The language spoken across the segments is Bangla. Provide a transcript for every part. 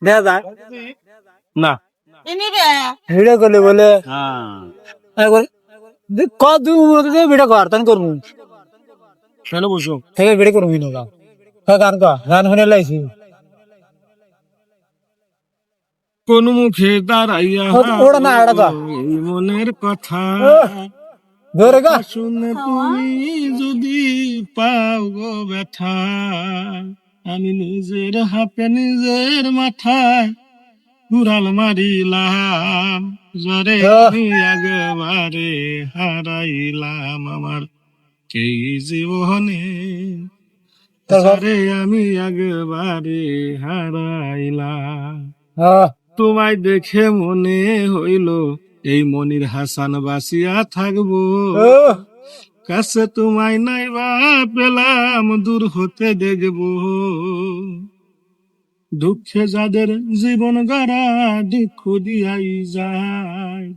দেখা যায় না ভিডিও করলে বলে হ্যাঁ কত ভিডিও কর তান করবো কেন বসো থেকে ভিডিও করবি না গান গান শুনে লাইছি কোন মুখে দাঁড়াইয়া ওটা না এটা গা এই মনের কথা জোরে গা শুনে তুমি যদি পাও গো ব্যথা আমি নিজের হাতে নিজের মাথায় কুড়াল মারিলাম জরে আমি একবারে হারাইলাম আমার এই জীবনে জরে আমি একবারে হারাইলাম তোমায় দেখে মনে হইল এই মনির হাসান বাসিয়া থাকবো কাছে তোমায় নাই বা পেলাম দূর হতে দেখবো দুঃখে যাদের জীবন গড়া দুঃখ দিয়াই যায়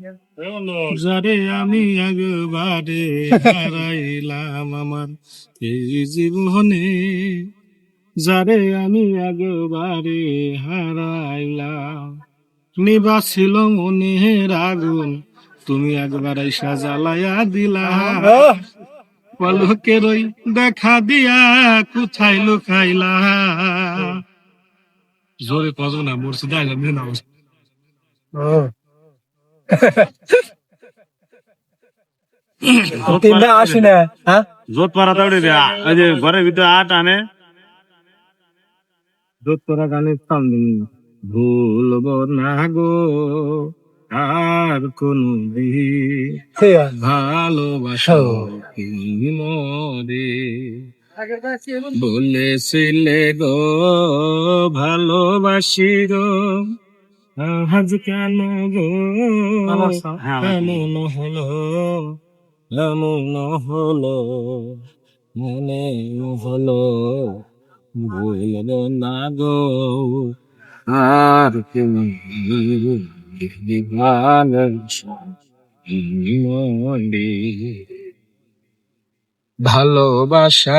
যারে আমি একবারে হারাইলাম আমার এই জীবনে যারে আমি একবারে হারাইলাম নিবাসিল মনের আগুন তুমি একবার এসা জ্বালাইয়া দিলা পলকের ওই দেখা দিয়া কোথায় লুকাইলা জোরে পাবো না মরছি ডাইলাম না তিনটা আসি না হ্যাঁ জোত পারা তাড়ে দেয়া ওই যে ঘরের ভিতরে আট আনে জোত পারা গানে সামনে ভুলব না গো আর কোন ভালোবাসা কি মরে বলেছিলে গো ভালোবাসি গো আজ কেন গো এমন হলো এমন হলো মনে হলো বলব না গো আর তুমি ভালোবাসা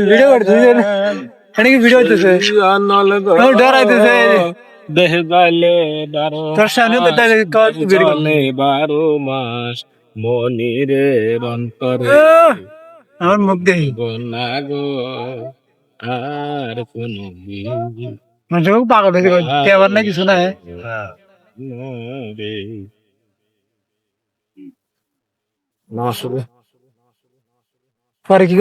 ভিডিও করছিস ভিডিও হইতেছে ডরাইতেছে দেহ গালে বারো তোর সামনে চলে 12 মাস মনিরে অন্তরে আমার মুখ দেখি না গো আর কোন মানুষ পাগল হয়েছে আবার না কিছু না না আসলে পরে কি